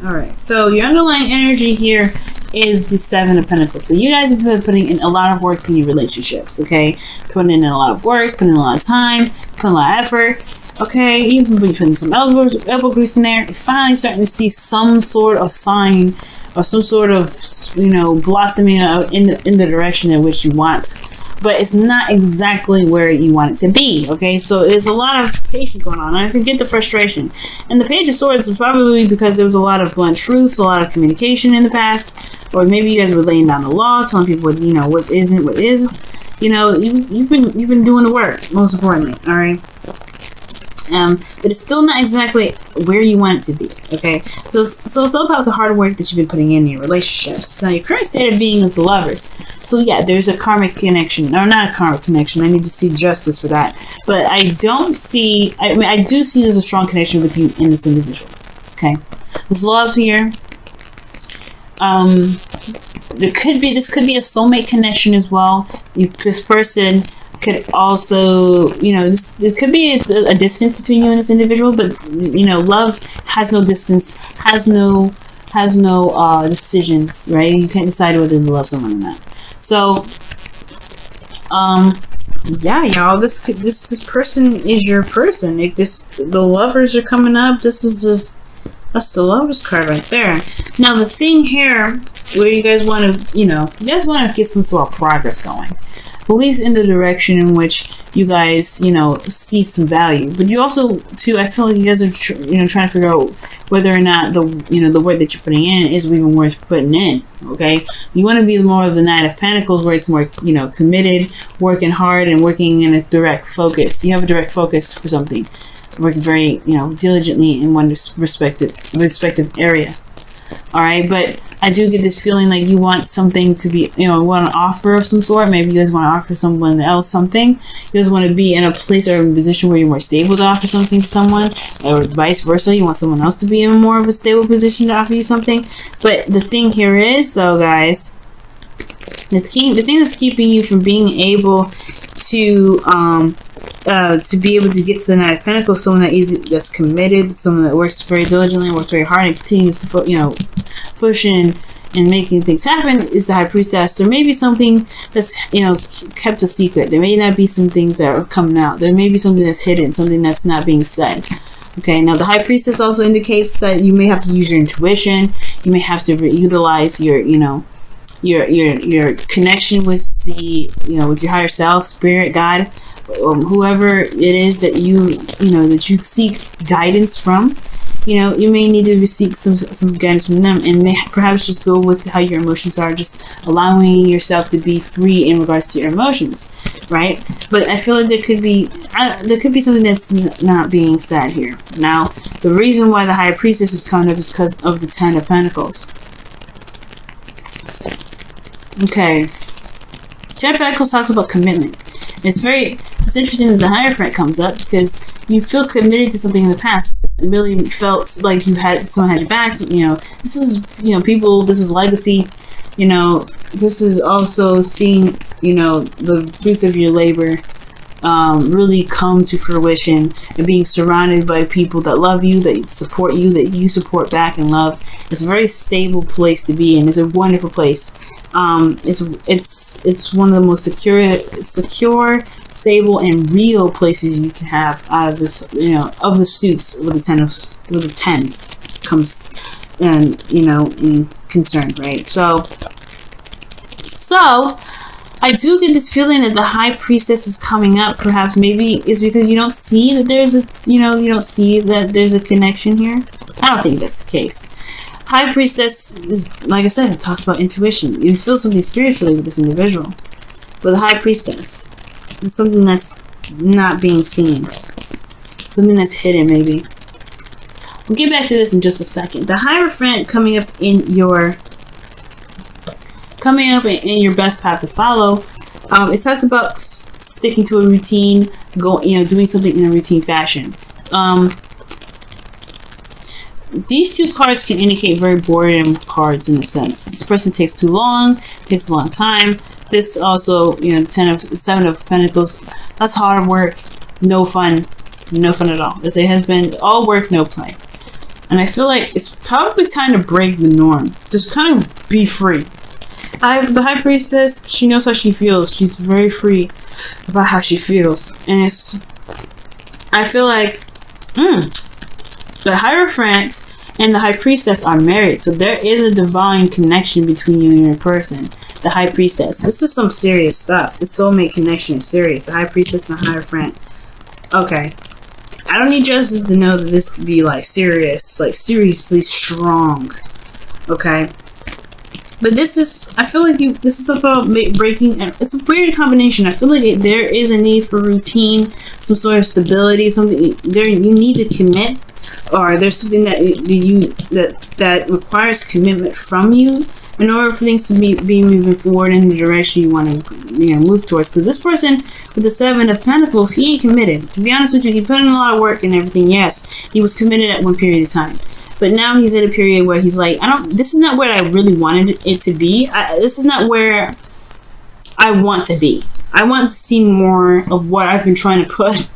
All right. So your underlying energy here is the Seven of Pentacles. So you guys have been putting in a lot of work in your relationships. Okay, putting in a lot of work, putting in a lot of time, putting a lot of effort. Okay, you've been putting some elbow grease in there. You're finally starting to see some sort of sign or some sort of, you know, blossoming in the direction in which you want. But it's not exactly where you want it to be, okay? So there's a lot of patience going on. I can get the frustration. And the Page of Swords is probably because there was a lot of blunt truths, a lot of communication in the past. Or maybe you guys were laying down the law, telling people, you know, what isn't, what is. You know, you've been doing the work, most importantly, all right? But it's still not exactly where you want it to be, okay? So it's all about the hard work that you've been putting in your relationships. Now, your current state of being is the Lovers. So yeah, there's a karmic connection, or not a karmic connection. I need to see justice for that. But I don't see, I mean, I do see there's a strong connection with you in this individual, okay? There's love here. This could be a soulmate connection as well. This person could also, you know, this could be a distance between you and this individual, but you know, love has no distance, has no decisions, right? You can't decide whether to love someone or not. So, yeah, y'all, this person is your person. The Lovers are coming up. That's the Lovers card right there. Now the thing here, where you guys want to, you guys want to get some sort of progress going. At least in the direction in which you guys, you know, see some value. But you also, too, I feel like you guys are, trying to figure out whether or not the work that you're putting in is even worth putting in. Okay, you want to be more of the Knight of Pentacles, where it's more, committed, working hard, and working in a direct focus. You have a direct focus for something, working very, diligently in one respective area. All right, but I do get this feeling like you want something to be, want an offer of some sort. Maybe you guys want to offer someone else something. You guys want to be in a place or in a position where you're more stable to offer something to someone, or vice versa. You want someone else to be in more of a stable position to offer you something. But the thing here is, though, guys, the thing that's keeping you from being able to be able to get to the Knight of Pentacles, someone that's committed, someone that works very diligently, works very hard, and continues to pushing and making things happen, is the High Priestess. There may be something that's kept a secret. There may not be some things that are coming out. There may be something that's hidden, something that's not being said. Okay, now the High Priestess also indicates that you may have to use your intuition. You may have to utilize your connection with with your higher self, spirit, God, whoever it is that that you seek guidance from. You may need to seek some guidance from them, and perhaps just go with how your emotions are, just allowing yourself to be free in regards to your emotions, right? But I feel like there could be something that's not being said here. Now, the reason why the High Priestess is coming up is because of the Ten of Pentacles. Okay, Ten of Pentacles talks about commitment. It's interesting that the Hierophant comes up, because you feel committed to something in the past. It really felt like someone had your back. So, this is people. This is legacy. This is also seeing the fruits of your labor really come to fruition, and being surrounded by people that love you, that support you, that you support back and love. It's a very stable place to be in. It's a wonderful place. It's one of the most secure, stable, and real places you can have out of this, of the suits with the tens comes, and in concern, right? So I do get this feeling that the High Priestess is coming up. Perhaps maybe it's because you don't see that there's a connection here. I don't think that's the case. High Priestess is, like I said, it talks about intuition. You feel something spiritually with this individual. But the High Priestess is something that's not being seen. Something that's hidden, maybe. We'll get back to this in just a second. The Hierophant coming up in your best path to follow. It talks about sticking to a routine, doing something in a routine fashion. These two cards can indicate very boredom cards in a sense. This person takes too long, takes a long time. This also, Seven of Pentacles, that's hard work, no fun at all. As it has been all work, no play. And I feel like it's probably time to break the norm. Just kind of be free. The High Priestess, she knows how she feels. She's very free about how she feels. And I feel like, the Hierophant and the High Priestess are married. So there is a divine connection between you and your person. The High Priestess. This is some serious stuff. The soulmate connection is serious. The High Priestess and the Hierophant. Okay. I don't need justice to know that this could be like serious, like seriously strong. Okay. But this is, I feel like this is about breaking, it's a weird combination. I feel like there is a need for routine, some sort of stability, something there you need to commit, or there's something that that requires commitment from you in order for things to be moving forward in the direction you want to move towards. Because this person with the Seven of Pentacles, he ain't committed. To be honest with you, he put in a lot of work and everything. Yes, he was committed at one period of time. But now he's at a period where he's like, this is not where I really wanted it to be. This is not where I want to be. I want to see more of what I've been trying to put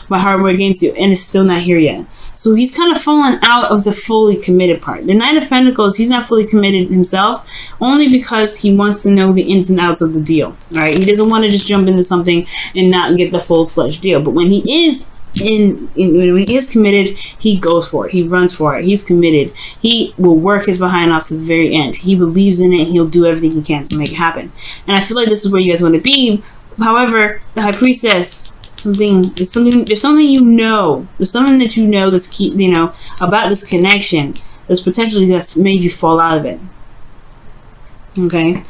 my hard work into, and it's still not here yet. So he's kind of fallen out of the fully committed part. The Knight of Pentacles, he's not fully committed himself, only because he wants to know the ins and outs of the deal. Right? He doesn't want to just jump into something and not get the full-fledged deal. But when he is when he is committed, he goes for it. He runs for it. He's committed. He will work his behind off to the very end. He believes in it, and he'll do everything he can to make it happen. And I feel like this is where you guys want to be. However, the High Priestess, there's something you know. There's something that you know that's about this connection that's made you fall out of it. Okay, and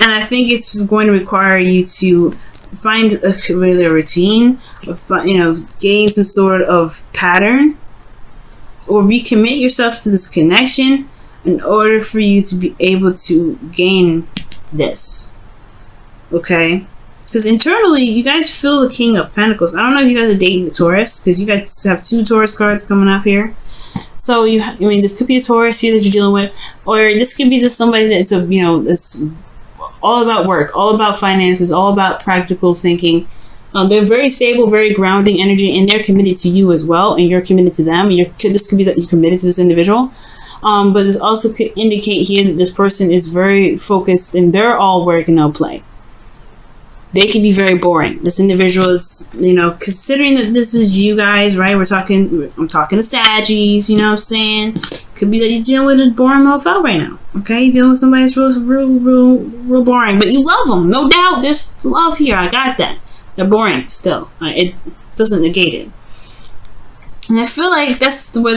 I think it's going to require you to find a routine, or gain some sort of pattern, or recommit yourself to this connection in order for you to be able to gain this. Okay, because internally you guys feel the King of Pentacles. I don't know if you guys are dating the Taurus, because you guys have 2 Taurus cards coming up here. So this could be a Taurus here that you're dealing with, or this could be just somebody that's that's all about work, all about finances, all about practical thinking. They're very stable, very grounding energy, and they're committed to you as well, and you're committed to them. This could be that you're committed to this individual. But this also could indicate here that this person is very focused, and they're all work and no play. They can be very boring. This individual is, considering that this is you guys, right? I'm talking to Saggies, you know what I'm saying? Could be that you're dealing with a boring mofo right now, okay? You're dealing with somebody that's real boring, but you love them, no doubt. There's love here, I got that. They're boring still. It doesn't negate it. And I feel like that's where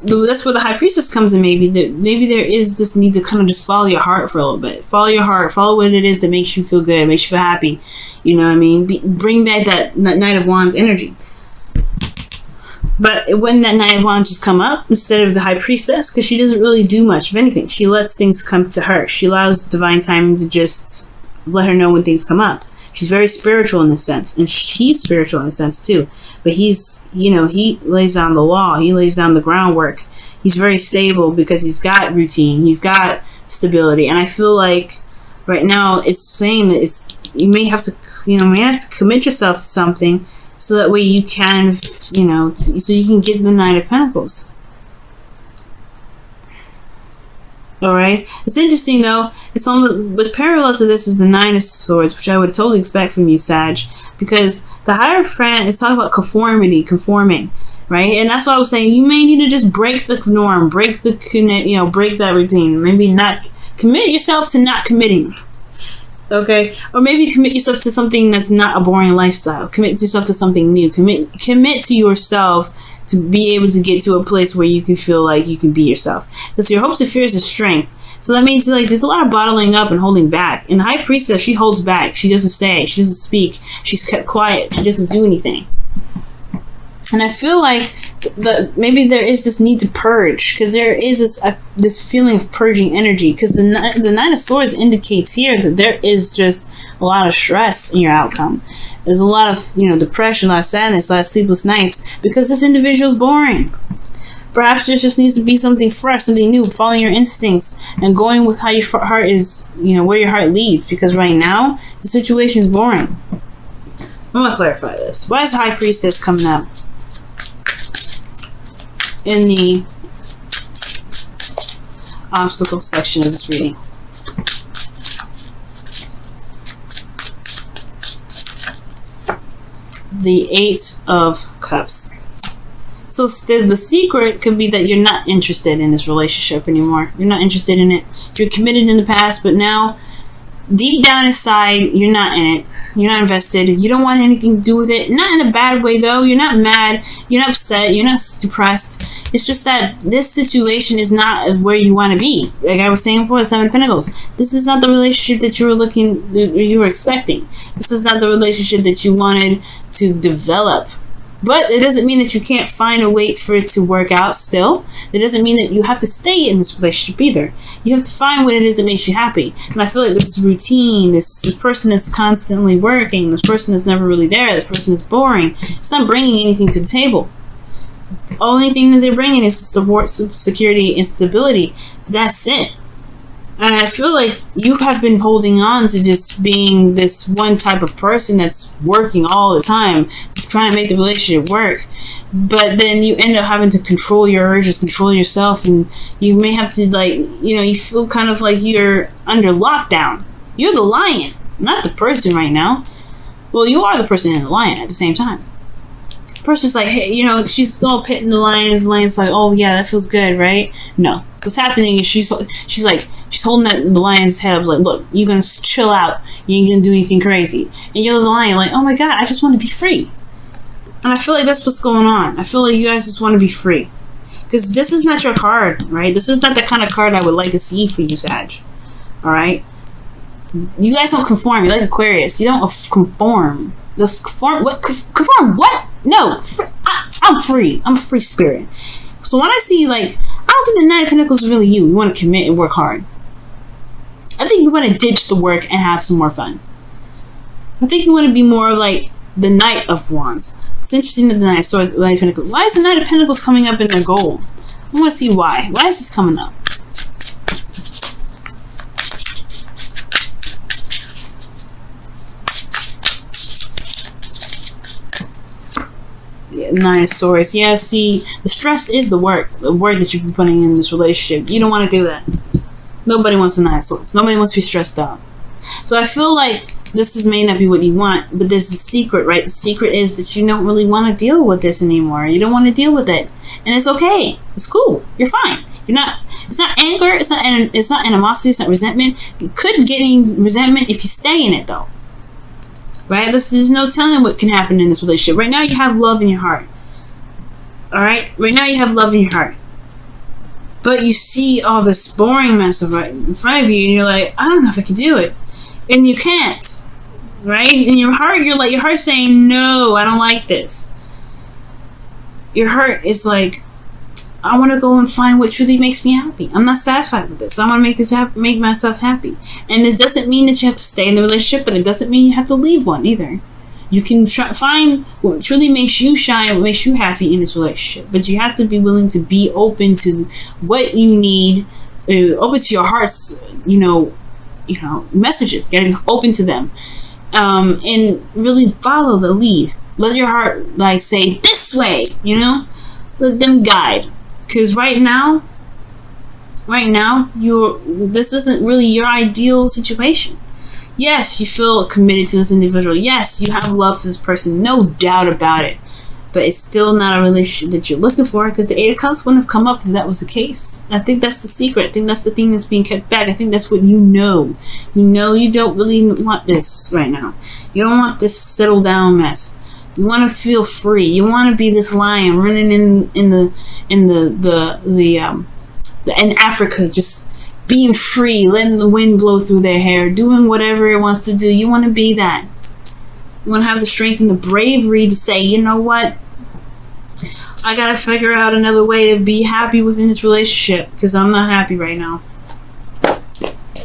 that's where the High Priestess comes in. Maybe there is this need to kind of just follow your heart for a little bit. Follow your heart. Follow what it is that makes you feel good, makes you feel happy. You know what I mean? Bring back that Knight of Wands energy. But when that Knight of Wands just come up instead of the High Priestess, because she doesn't really do much of anything. She lets things come to her. She allows divine timing to just let her know when things come up. She's very spiritual in this sense, and he's spiritual in a sense too. But he's, he lays down the law. He lays down the groundwork. He's very stable because he's got routine. He's got stability. And I feel like right now it's saying that you may have to commit yourself to something so that way you can, so you can get the Knight of Pentacles. All right. It's interesting though. It's almost with parallel to this is the Nine of Swords, which I would totally expect from you, Sag, because the Hierophant is talking about conforming, right? And that's why I was saying you may need to just break the norm, break that routine. Maybe not commit yourself to not committing. Okay, or maybe commit yourself to something that's not a boring lifestyle. Commit yourself to something new. Commit to yourself to be able to get to a place where you can feel like you can be yourself. Because your hopes and fears is strength. So that means there's a lot of bottling up and holding back. And the High Priestess, she holds back. She doesn't say. She doesn't speak. She's kept quiet. She doesn't do anything. And I feel like maybe there is this need to purge, because there is this feeling of purging energy, because the Nine of Swords indicates here that there is just a lot of stress in your outcome. There's a lot of depression, a lot of sadness, a lot of sleepless nights, because this individual is boring. Perhaps there just needs to be something fresh, something new, following your instincts and going with how your heart is, where your heart leads, because right now the situation is boring. I'm going to clarify this. Why is the High Priestess coming up? in the obstacle section of this reading. The Eight of Cups. So the secret could be that you're not interested in this relationship anymore. You're not interested in it. You're committed in the past, but now, deep down inside, you're not in it. You're not invested. You don't want anything to do with it. Not in a bad way, though. You're not mad. You're not upset. You're not depressed. It's just that this situation is not where you want to be. Like I was saying before, the Seven of Pentacles. This is not the relationship that you were expecting. This is not the relationship that you wanted to develop. But it doesn't mean that you can't find a way for it to work out still. It doesn't mean that you have to stay in this relationship either. You have to find what it is that makes you happy. And I feel like this is routine. This person that's constantly working. This person that's never really there. This person that's boring. It's not bringing anything to the table. The only thing that they're bringing is support, security, and stability. That's it. And I feel like you have been holding on to just being this one type of person that's working all the time, trying to make the relationship work. But then you end up having to control your urges, control yourself, and you may have to, like, you know, you feel kind of like you're under lockdown. You're the lion, not the person right now. Well, you are the person and the lion at the same time. The person's like, hey, you know, she's all petting the lion, and the lion's like, oh yeah, that feels good, right? No. What's happening is she's holding the lion's head up, like, look, you're gonna chill out, you ain't gonna do anything crazy. And you're the lion, like, oh my god, I just want to be free. And I feel like that's what's going on. I feel like you guys just want to be free. Because this is not your card, right? This is not the kind of card I would like to see for you, Sag. Alright? You guys don't conform. You're like Aquarius. You don't conform. Just conform? What? Conform what? No. I'm free. I'm a free spirit. So when I see, like, I don't think the Nine of Pentacles is really you. You want to commit and work hard. I think you want to ditch the work and have some more fun. I think you want to be more like the Knight of Wands. It's interesting that the Knight of Pentacles. Why is the Knight of Pentacles coming up in their gold? I want to see why. Why is this coming up? Nine of Swords. Yeah, see, the stress is the work that you've been putting in this relationship. You don't want to do that. Nobody wants the Nine of Swords. Nobody wants to be stressed out. So I feel like this may not be what you want, but there's the secret, right? The secret is that you don't really want to deal with this anymore. You don't want to deal with it, and it's okay. It's cool. You're fine. You're not. It's not anger. It's not animosity. It's not resentment. You could get resentment if you stay in it, though. Right? There's no telling what can happen in this relationship. Right now, you have love in your heart. Alright? Right now, you have love in your heart. But you see all this boring mess right in front of you, and you're like, I don't know if I can do it. And you can't. Right? In your heart, your heart's saying, no, I don't like this. Your heart is like, I want to go and find what truly makes me happy. I'm not satisfied with this. I want to make myself happy. And it doesn't mean that you have to stay in the relationship, but it doesn't mean you have to leave one either. You can find what truly makes you shine, what makes you happy in this relationship. But you have to be willing to be open to what you need, open to your heart's, messages. You gotta be open to them, and really follow the lead. Let your heart say this way. Let them guide. Because right now, this isn't really your ideal situation. Yes, you feel committed to this individual. Yes, you have love for this person. No doubt about it. But it's still not a relationship that you're looking for, because the Eight of Cups wouldn't have come up if that was the case. I think that's the secret. I think that's the thing that's being kept back. I think that's what you know. You don't really want this right now. You don't want this settled down mess. You want to feel free. You want to be this lion running in Africa, just being free, letting the wind blow through their hair, doing whatever it wants to do. You want to be that. You want to have the strength and the bravery to say, you know what? I got to figure out another way to be happy within this relationship, because I'm not happy right now.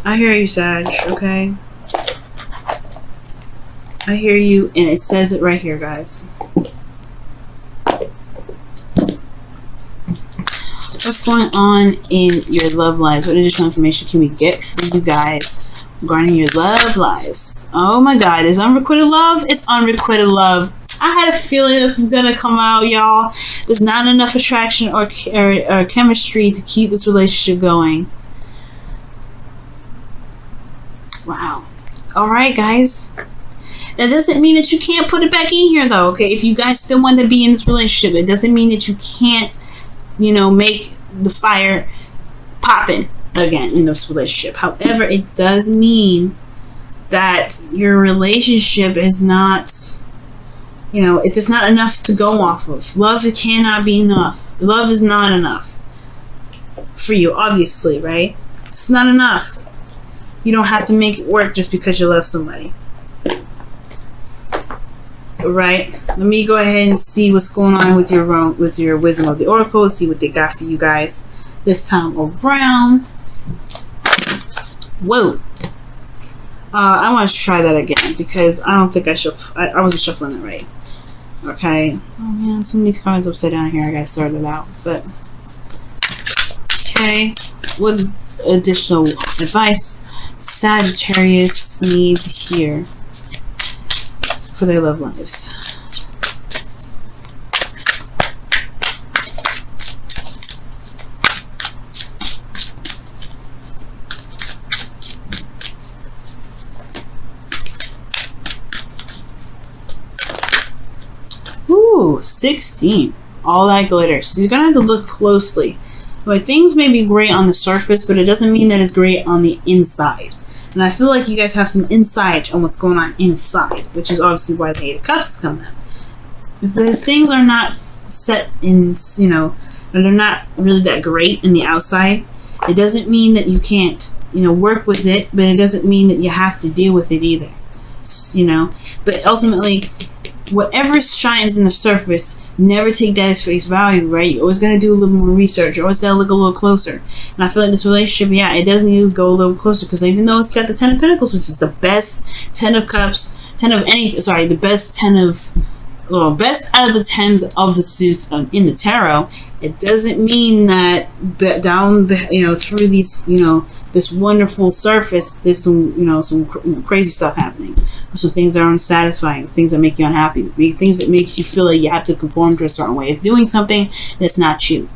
I hear you, Sag, okay? I hear you, and it says it right here, guys. What's going on in your love lives? What additional information can we get for you guys regarding your love lives? Oh my God, is unrequited love? It's unrequited love. I had a feeling this is gonna come out, y'all. There's not enough attraction or chemistry to keep this relationship going. Wow. All right, guys. That doesn't mean that you can't put it back in here, though. Okay, if you guys still want to be in this relationship, it doesn't mean that you can't, you know, make the fire popping again in this relationship. However, it does mean that your relationship is not, you know, it is not enough to go off of. Love, it cannot be enough. Love is not enough for you, obviously, right? It's not enough. You don't have to make it work just because you love somebody. Right? Let me go ahead and see what's going on with your wisdom of the oracle. Let's see what they got for you guys this time around. Whoa. I want to try that again because I don't think I wasn't shuffling it right. Okay. Oh man, some of these cards upside down here. I gotta sort it out. But okay. What additional advice Sagittarius needs here for their love lives? Ooh, 16. All that glitter. So you're gonna have to look closely. But things may be great on the surface, but it doesn't mean that it's great on the inside. And I feel like you guys have some insight on what's going on inside, which is obviously why the Eight of Cups is coming up. If those things are not set in, you know, or they're not really that great in the outside, it doesn't mean that you can't, you know, work with it, but it doesn't mean that you have to deal with it either. You know, but ultimately, whatever shines in the surface, never take that as face value, right? You always got to do a little more research. You always got to look a little closer. And I feel like this relationship, yeah, it does need to go a little closer because even though it's got the 10 of Pentacles, which is the best 10 of Cups, 10 of anything, sorry, the best 10 of, well, best out of the 10s of the suits in the tarot, it doesn't mean that down, you know, through these, you know, this wonderful surface, there's some, you know, some crazy stuff happening. So things that are unsatisfying, things that make you unhappy, things that make you feel like you have to conform to a certain way of doing something that's not you.